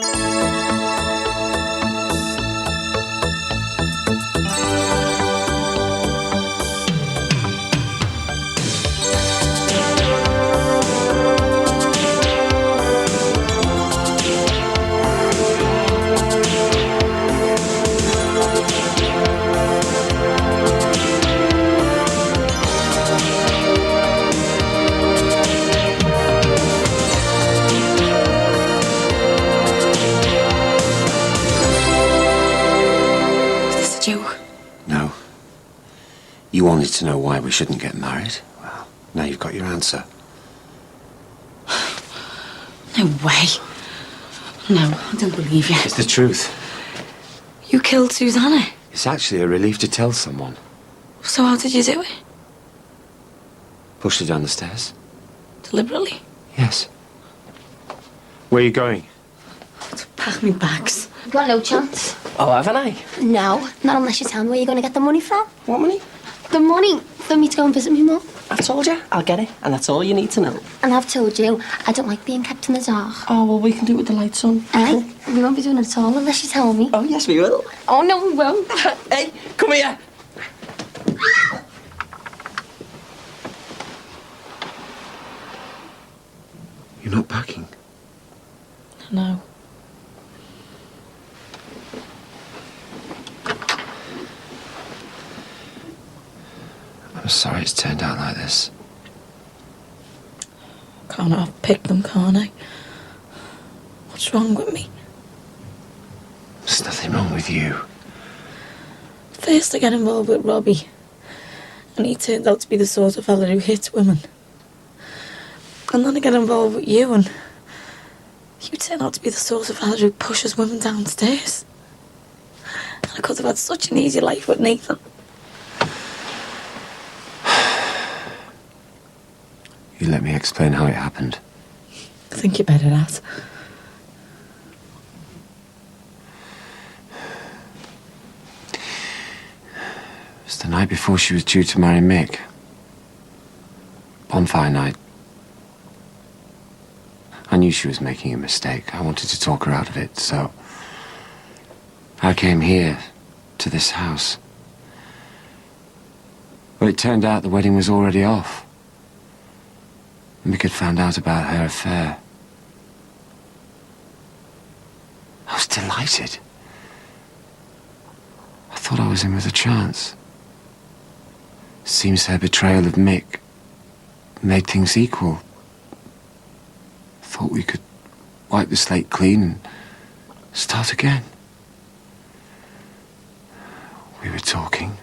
No. You wanted to know why we shouldn't get married? Well, now you've got your answer. No way. No, I don't believe you. It's the truth. You killed Susanna. It's actually a relief to tell someone. So how did you do it? Pushed her down the stairs. Deliberately? Yes. Where are you going? To pack me bags. You've got no chance. Oh, haven't I? No, not unless you tell me where you're going to get the money from. What money? The money for me to go and visit me mum. I told you, I'll get it, and that's all you need to know. And I've told you, I don't like being kept in the dark. Oh, well, we can do it with the lights on. Aye, we won't be doing it at all unless you tell me. Oh, yes, we will. Oh, no, we won't. Hey, come here. You're not packing? No. I'm sorry it's turned out like this. Can't I pick them, can't I? What's wrong with me? There's nothing wrong with you. First I get involved with Robbie, and he turned out to be the sort of fella who hits women. And then I get involved with you, and you turn out to be the sort of fella who pushes women downstairs. And I could have had such an easy life with Nathan. You let me explain how it happened. I think you're better at. It was the night before she was due to marry Mick. Bonfire night. I knew she was making a mistake. I wanted to talk her out of it, so I came here, to this house. But it turned out the wedding was already off. Mick had found out about her affair. I was delighted. I thought I was in with a chance. Seems her betrayal of Mick made things equal. Thought we could wipe the slate clean and start again. We were talking.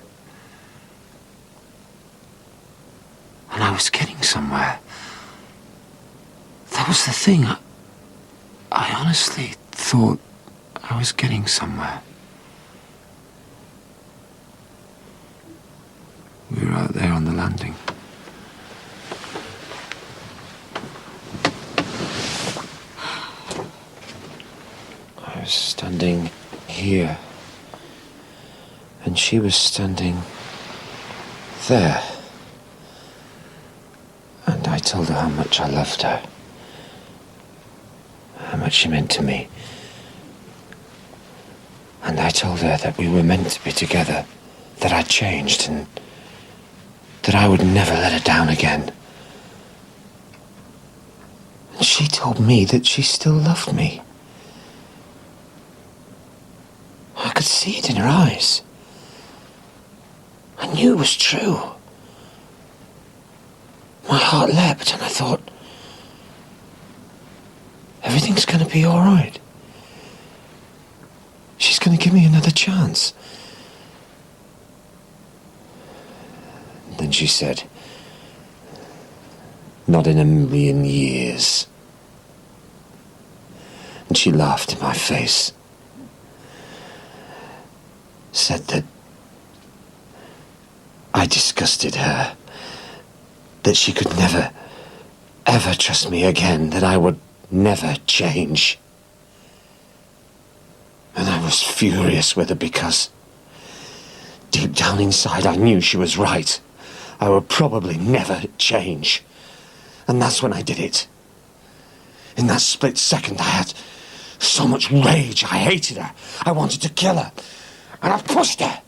And I was getting somewhere. That was the thing. I honestly thought I was getting somewhere. We were out there on the landing. I was standing here. And she was standing there. And I told her how much I loved her. How much she meant to me. And I told her that we were meant to be together, that I'd changed, and that I would never let her down again. And she told me that she still loved me. I could see it in her eyes. I knew it was true. My heart leapt and I thought, everything's going to be all right. She's going to give me another chance. And then she said, not in a million years. And she laughed in my face. Said that I disgusted her. That she could never, ever trust me again. That I would never change. And I was furious with her because deep down inside I knew she was right. I would probably never change. And that's when I did it. In that split second I had So much rage. I hated her. I wanted to kill her. And I pushed her.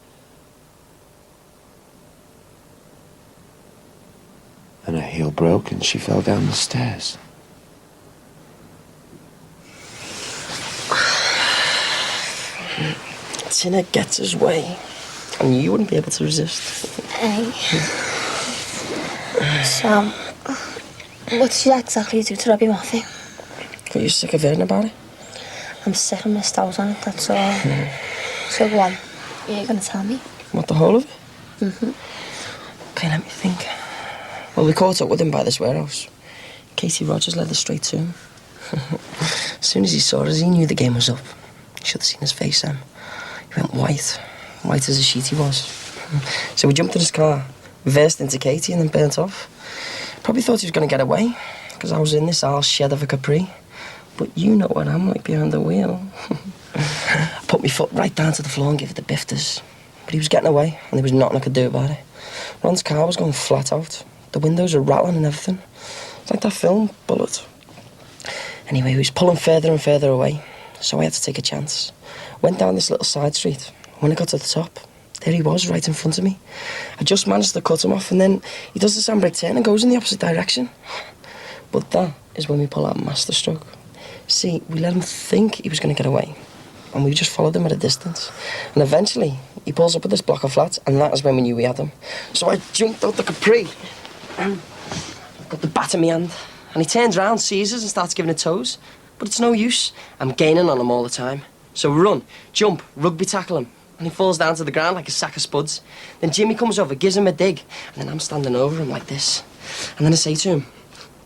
And her heel broke and she fell down the stairs. Tinner gets his way, and you wouldn't be able to resist. Hey. So, what did you exactly do to Robbie Murphy? Are you sick of hearing about it? I'm sick and missed out on it, that's all. So go on. You're going to tell me? What, the whole of it? Mm-hmm. Okay, let me think. Well, we caught up with him by this warehouse. Katie Rogers led us straight to him. As soon as he saw us, he knew the game was up. You should have seen his face, Sam. He went white as a sheet he was. So we jumped in his car, reversed into Katie and then burnt off. Probably thought he was going to get away, because I was in this arse shed of a Capri. But you know what I'm like behind the wheel. I put my foot right down to the floor and gave it the bifters. But he was getting away, and there was nothing I could do about it. Ron's car was going flat out. The windows were rattling and everything. It's like that film, Bullet. Anyway, he was pulling further and further away, so I had to take a chance. Went down this little side street. When I got to the top, there he was, right in front of me. I just managed to cut him off, and then he does the handbrake turn and goes in the opposite direction. But that is when we pull out masterstroke. See, we let him think he was going to get away, and we just followed him at a distance. And eventually, he pulls up at this block of flats, and that is when we knew we had him. So I jumped out the Capri, got the bat in my hand, and he turns around, sees us, and starts giving it toes. But it's no use. I'm gaining on him all the time. So run, jump, rugby tackle him, and he falls down to the ground like a sack of spuds. Then Jimmy comes over, gives him a dig, and then I'm standing over him like this. And then I say to him,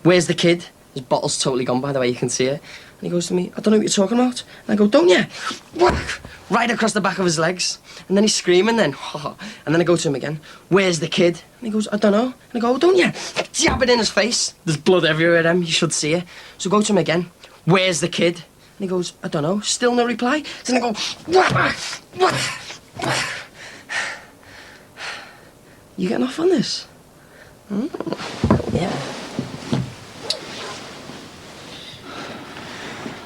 "Where's the kid?" His bottle's totally gone, by the way, you can see it. And he goes to me, "I don't know what you're talking about." And I go, "Don't you?" Whack! Right across the back of his legs. And then he's screaming then. And then I go to him again, "Where's the kid?" And he goes, "I don't know." And I go, "Oh, don't you?" Jab it in his face. There's blood everywhere, you should see it. So I go to him again, "Where's the kid?" And he goes, "I don't know." Still no reply. So then I go, "Whack! Whack!" You getting off on this? Yeah.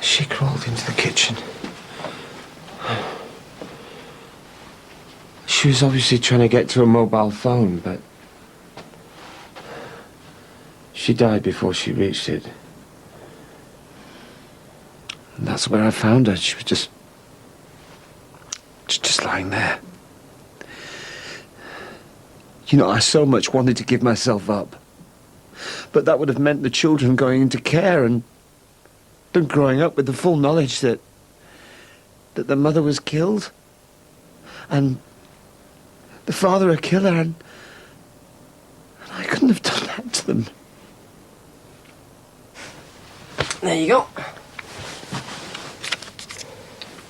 She crawled into the kitchen. She was obviously trying to get to a mobile phone, but she died before she reached it. And that's where I found her. She was just lying there. You know, I so much wanted to give myself up. But that would have meant the children going into care and them growing up with the full knowledge that the mother was killed and the father a killer, and I couldn't have done that to them. There you go.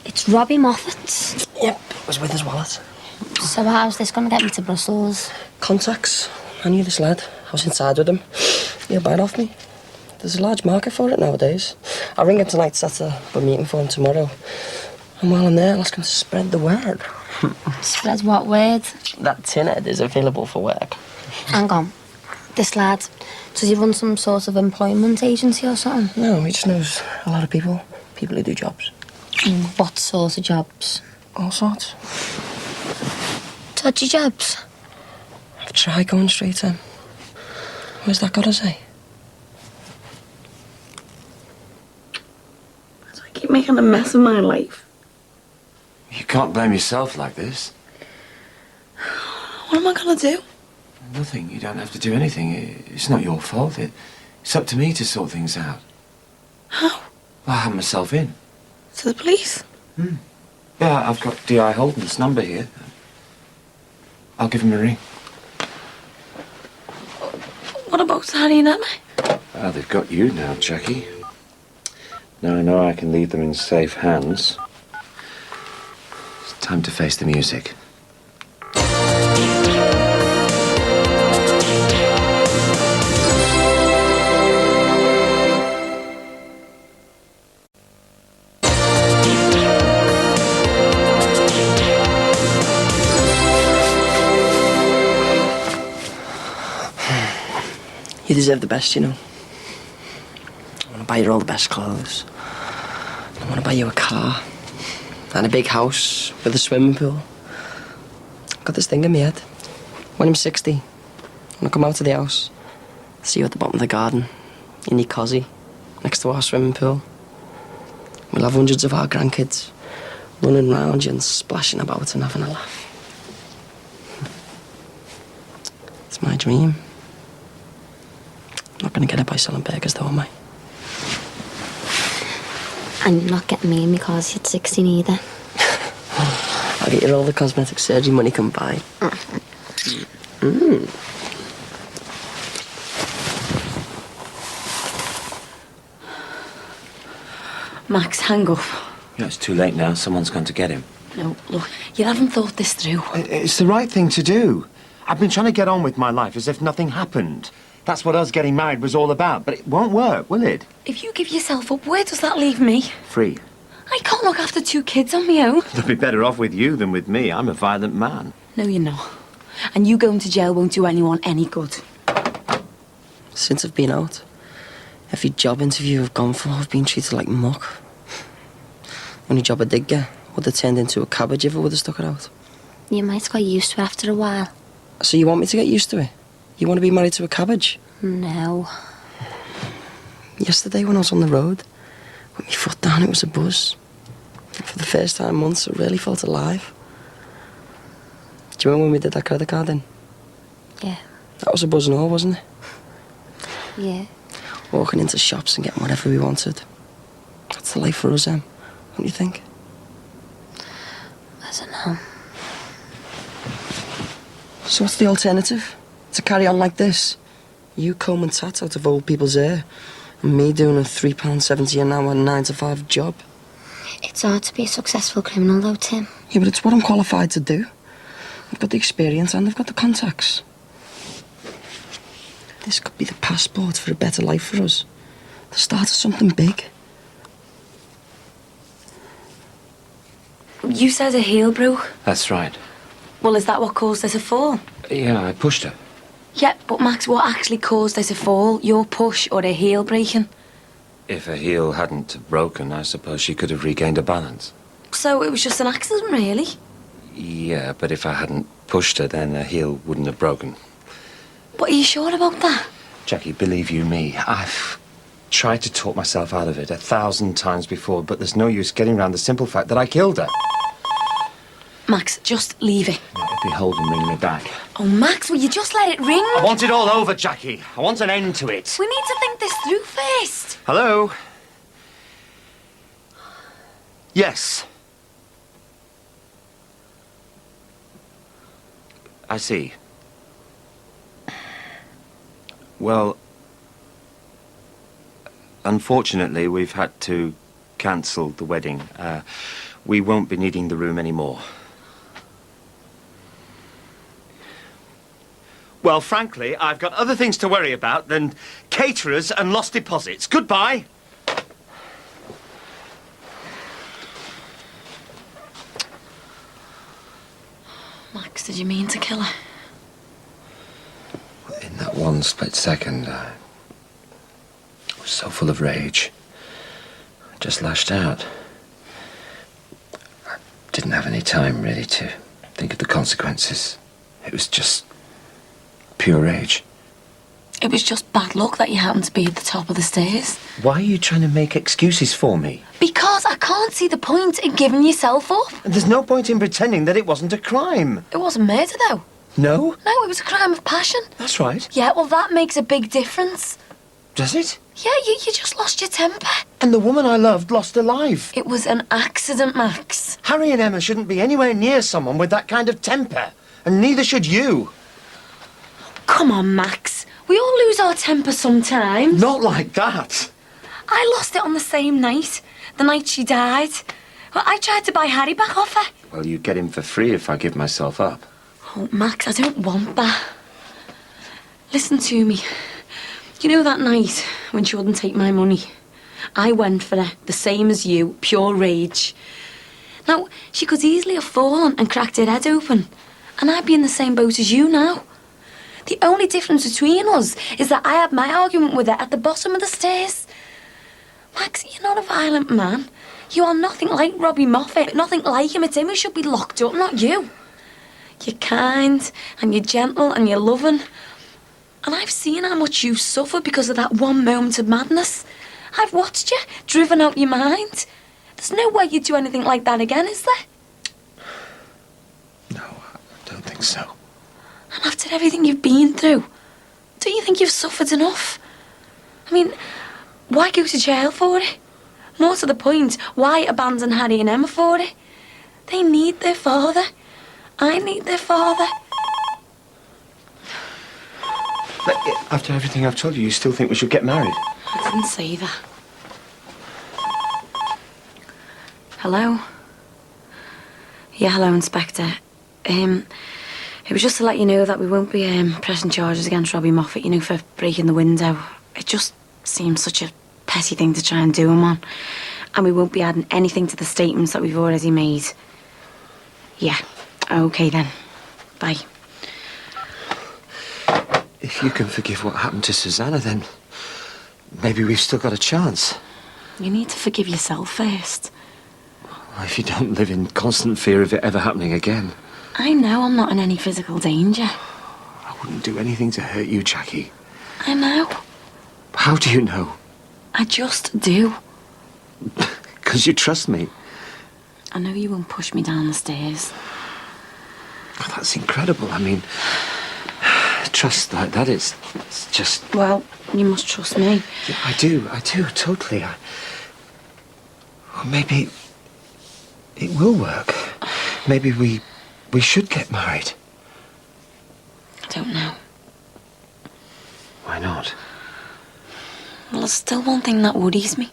It's Robbie Moffat's. Yep, it was with his wallet. So how's this going to get me to Brussels? Contacts. I knew this lad. I was inside with him. He'll buy it off me. There's a large market for it nowadays. I'll ring him tonight, set up a meeting for him tomorrow. And while I'm there, I'll ask him to spread the word. Spread what word? That tinhead is available for work. Hang on. This lad, does he run some sort of employment agency or something? No, he just knows a lot of people. People who do jobs. What sort of jobs? All sorts. Dodgy jobs? I've tried going straight to him. Where's that got to say? I keep making a mess of my life. You can't blame yourself like this. What am I gonna do? Nothing. You don't have to do anything. It's not your fault. It's up to me to sort things out. How? I have myself in. To the police? Yeah, I've got D.I. Holden's number here. I'll give him a ring. What about Harry and Emma? Well, they've got you now, Jackie. Now I know I can leave them in safe hands. It's time to face the music. You deserve the best, you know. I want to buy you all the best clothes. I want to buy you a car. And a big house with a swimming pool. Got this thing in my head. When I'm 60, when I come out of the house, see you at the bottom of the garden, in your cosy, next to our swimming pool. We'll have hundreds of our grandkids running round you and splashing about and having a laugh. It's my dream. I'm not going to get it by selling burgers, though, am I? And you're not getting me in because you're 16 either. I'll get you all the cosmetic surgery money can buy. Max, hang up. Yeah, it's too late now. Someone's gone to get him. No, look, you haven't thought this through. It's the right thing to do. I've been trying to get on with my life as if nothing happened. That's what us getting married was all about, but it won't work, will it? If you give yourself up, where does that leave me? Free. I can't look after 2 kids on my own. They'll be better off with you than with me. I'm a violent man. No, you're not. And you going to jail won't do anyone any good. Since I've been out, every job interview I've gone for, I've been treated like muck. Only job I did get would have turned into a cabbage if I would have stuck it out. You might have got used to it after a while. So you want me to get used to it? You want to be married to a cabbage? No. Yesterday when I was on the road, with my foot down, it was a buzz. And for the first time in months, I really felt alive. Do you remember when we did that credit card in? Yeah. That was a buzz and all, wasn't it? Yeah. Walking into shops and getting whatever we wanted. That's the life for us, Em. Don't you think? I don't know. So what's the alternative? To carry on like this? You combing tats out of old people's hair, and me doing a £3.70 an hour 9-to-5 job. It's hard to be a successful criminal, though, Tim. Yeah, but it's what I'm qualified to do. I've got the experience and I've got the contacts. This could be the passport for a better life for us. The start of something big. You said her heel broke. That's right. Well, is that what caused her to fall? Yeah, I pushed her. Yeah, but Max, what actually caused her to fall? Your push or her heel breaking? If her heel hadn't broken, I suppose she could have regained her balance. So it was just an accident, really? Yeah, but if I hadn't pushed her, then her heel wouldn't have broken. But are you sure about that? Jackie, believe you me, I've tried to talk myself out of it 1,000 times before, but there's no use getting around the simple fact that I killed her. Max, just leave it. It'd be Holden ringing me back. Oh, Max, will you just let it ring? I want it all over, Jackie. I want an end to it. We need to think this through first. Hello? Yes. I see. Well, unfortunately, we've had to cancel the wedding. We won't be needing the room anymore. Well, frankly, I've got other things to worry about than caterers and lost deposits. Goodbye. Max, did you mean to kill her? In that one split second, I was so full of rage. I just lashed out. I didn't have any time, really, to think of the consequences. It was just pure rage. It was just bad luck that you happened to be at the top of the stairs. Why are you trying to make excuses for me? Because I can't see the point in giving yourself up. And there's no point in pretending that it wasn't a crime. It wasn't murder, though. No? No, it was a crime of passion. That's right. Yeah, well, that makes a big difference. Does it? Yeah, you just lost your temper. And the woman I loved lost her life. It was an accident, Max. Harry and Emma shouldn't be anywhere near someone with that kind of temper. And neither should you. Come on, Max. We all lose our temper sometimes. Not like that. I lost it on the same night. The night she died. Well, I tried to buy Harry back off her. Well, you get him for free if I give myself up. Oh, Max, I don't want that. Listen to me. You know that night when she wouldn't take my money? I went for her, the same as you, pure rage. Now, she could easily have fallen and cracked her head open. And I'd be in the same boat as you now. The only difference between us is that I had my argument with her at the bottom of the stairs. Max, you're not a violent man. You are nothing like Robbie Moffat. Nothing like him. It's him who should be locked up, not you. You're kind, and you're gentle, and you're loving. And I've seen how much you suffer because of that one moment of madness. I've watched you, driven out your mind. There's no way you'd do anything like that again, is there? No, I don't think so. And after everything you've been through, don't you think you've suffered enough? I mean, why go to jail for it? More to the point, why abandon Harry and Emma for it? They need their father. I need their father. But after everything I've told you, you still think we should get married? I didn't say that. Hello? Yeah, hello, Inspector. It was just to let you know that we won't be pressing charges against Robbie Moffat, you know, for breaking the window. It just seems such a petty thing to try and do him on. And we won't be adding anything to the statements that we've already made. Yeah, okay then. Bye. If you can forgive what happened to Susanna, then maybe we've still got a chance. You need to forgive yourself first. If you don't live in constant fear of it ever happening again. I know I'm not in any physical danger. I wouldn't do anything to hurt you, Jackie. I know. How do you know? I just do. Because you trust me. I know you won't push me down the stairs. Oh, that's incredible. I mean, trust like that is it's just... Well, you must trust me. Yeah, I do, totally. Well, maybe it will work. Maybe we should get married. I don't know. Why not? Well, there's still one thing that worries me.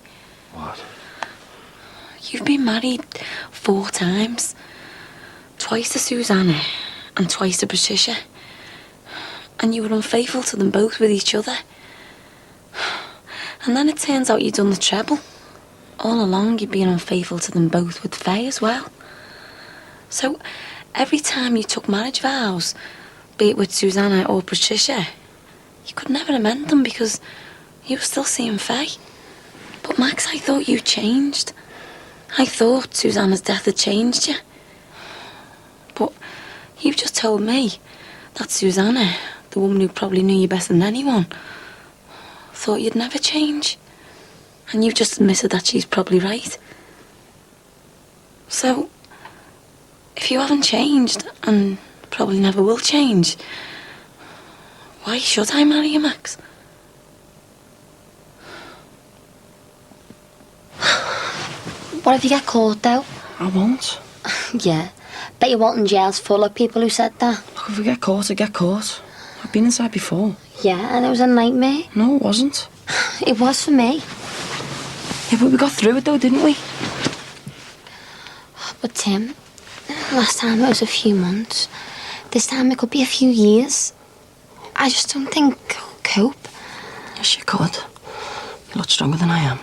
What? You've been married 4 times. Twice to Susanna and twice to Patricia. And you were unfaithful to them both with each other. And then it turns out you'd done the treble. All along you'd been unfaithful to them both with Faye as well. So every time you took marriage vows, be it with Susanna or Patricia, you could never amend them because you were still seeing Faye. But Max, I thought you changed. I thought Susanna's death had changed you. But you've just told me that Susanna, the woman who probably knew you better than anyone, thought you'd never change. And you've just admitted that she's probably right. So, if you haven't changed, and probably never will change, why should I marry you, Max? What if you get caught, though? I won't. Yeah. Bet you won't in jail's full of people who said that. Look, if we get caught, I get caught. I've been inside before. Yeah, and it was a nightmare. No, it wasn't. It was for me. Yeah, but we got through it though, didn't we? But Tim, last time it was a few months. This time it could be a few years. I just don't think I'll cope. Yes, you could. You're a lot stronger than I am.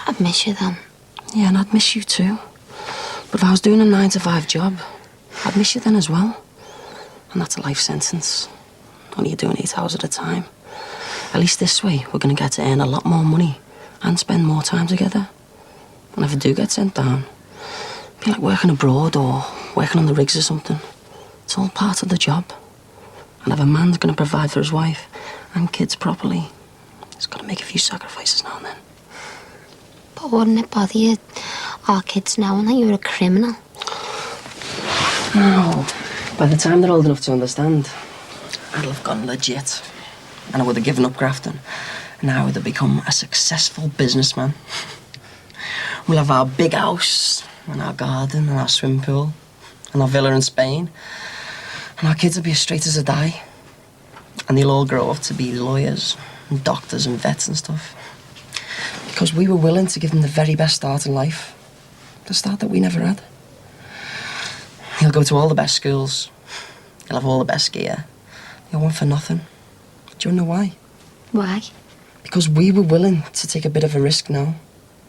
I'd miss you then. Yeah, and I'd miss you too. But if I was doing a 9-to-5 job, I'd miss you then as well. And that's a life sentence. Only you're doing 8 hours at a time. At least this way, we're going to get to earn a lot more money and spend more time together. And if I do get sent down, it'd be like working abroad or working on the rigs or something. It's all part of the job. And if a man's going to provide for his wife and kids properly, he's got to make a few sacrifices now and then. But wouldn't it bother you, our kids knowing that you're a criminal? No. By the time they're old enough to understand, I'd have gone legit. And I would have given up grafting. And I would have become a successful businessman. We'll have our big house, and our garden, and our swimming pool, and our villa in Spain. And our kids will be as straight as a die. And they'll all grow up to be lawyers, and doctors, and vets and stuff. Because we were willing to give them the very best start in life. The start that we never had. He'll go to all the best schools. He'll have all the best gear. He'll want for nothing. Do you know why? Why? Because we were willing to take a bit of a risk now.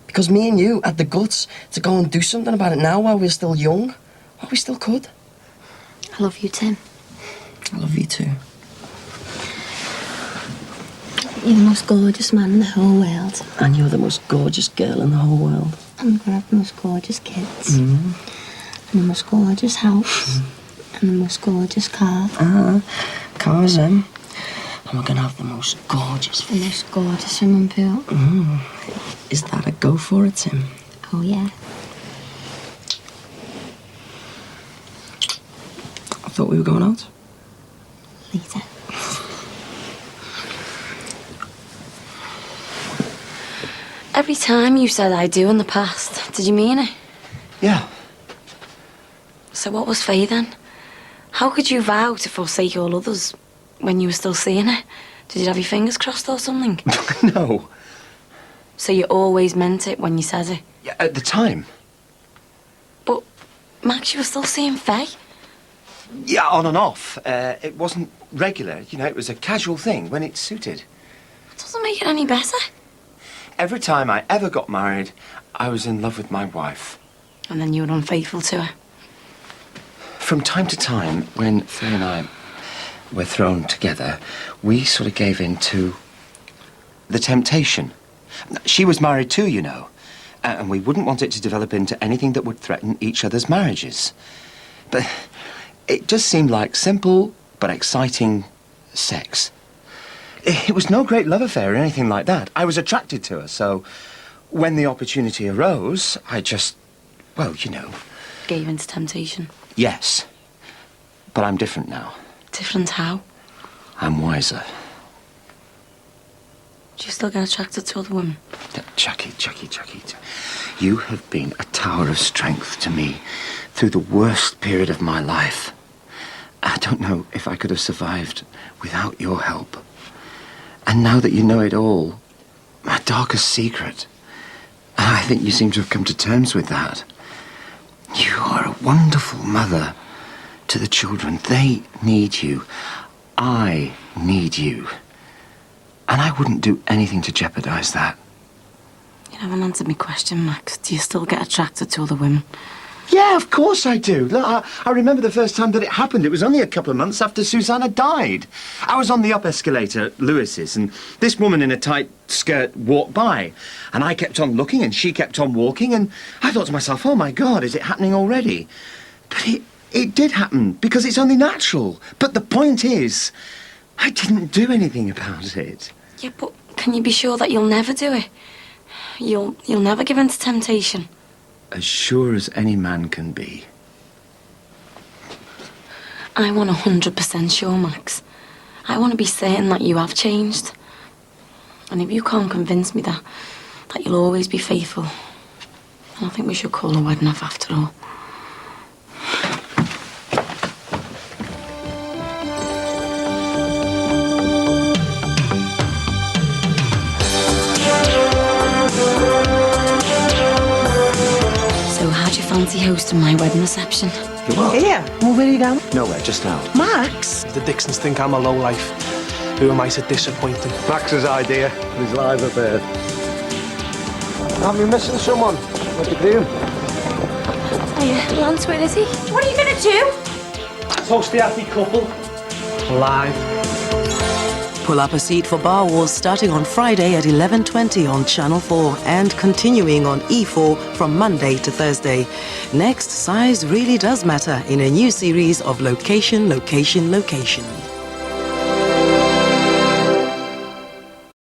Because me and you had the guts to go and do something about it now while we're still young. While we still could. I love you, Tim. I love you too. You're the most gorgeous man in the whole world. And you're the most gorgeous girl in the whole world. I'm gonna have the most gorgeous kids. And the most gorgeous house. And the most gorgeous car. Cars, And we're gonna have the most gorgeous The most gorgeous swimming pool. Is that a go for it, Tim? Oh, yeah. I thought we were going out. Later. Every time you said I do in the past, did you mean it? Yeah. So what was Faye then? How could you vow to forsake all others when you were still seeing her? Did you have your fingers crossed or something? No. So you always meant it when you said it? Yeah, at the time. But, Max, you were still seeing Faye? Yeah, on and off. It wasn't regular. You know, it was a casual thing when it suited. That doesn't make it any better. Every time I ever got married, I was in love with my wife. And then you were unfaithful to her. From time to time, when Faye and I were thrown together, we sort of gave in to the temptation. She was married too, you know, and we wouldn't want it to develop into anything that would threaten each other's marriages. But it just seemed like simple but exciting sex. It was no great love affair or anything like that. I was attracted to her, so when the opportunity arose, I just, well, you know. Gave in to temptation. Yes, but I'm different now. Different how? I'm wiser. Do you still get attracted to other women? Chucky. You have been a tower of strength to me through the worst period of my life. I don't know if I could have survived without your help. And now that you know it all, my darkest secret, I think you seem to have come to terms with that. You are a wonderful mother to the children. They need you. I need you. And I wouldn't do anything to jeopardize that. You haven't answered my question, Max. Do you still get attracted to other women? Yeah, of course I do. Look, I remember the first time that it happened. It was only a couple of months after Susanna died. I was on the up escalator at Lewis's, and this woman in a tight skirt walked by. And I kept on looking, and she kept on walking, and I thought to myself, oh, my God, is it happening already? But it did happen, because it's only natural. But the point is, I didn't do anything about it. Yeah, but can you be sure that you'll never do it? You'll never give in to temptation? As sure as any man can be. I want 100% sure, Max. I want to be certain that you have changed. And if you can't convince me that you'll always be faithful, then I think we should call a wedding off after all. So how'd you fancy hosting my wedding reception? You what? Here. Well, where are you going? Nowhere, just out. Max? The Dixons think I'm a lowlife. Who am I to disappoint them? Max's idea. His live affair. Are you missing someone? What you doing? Hiya, Lance, where is he? What are you going to do? Toast the happy couple. Live. Pull up a seat for Bar Wars starting on Friday at 11:20 on Channel 4 and continuing on E4 from Monday to Thursday. Next, size really does matter in a new series of Location, Location, Location.